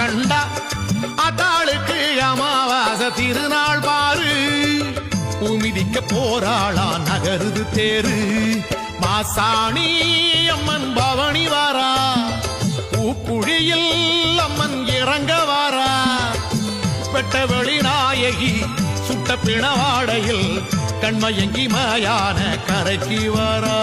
கண்டா அத்தாளுக்கு அமாவாசை திருநாள் பாரு பூமிதிக்க போராளா நகருது தேரு மாசாணி அம்மன் பவனி வாரா பூக்குழியில் அம்மன் இறங்க வாரா வெட்டவெளி நாயகி சுட்ட பிணவாடையில் கண்மயங்கி மாயான கரைக்கு வாரா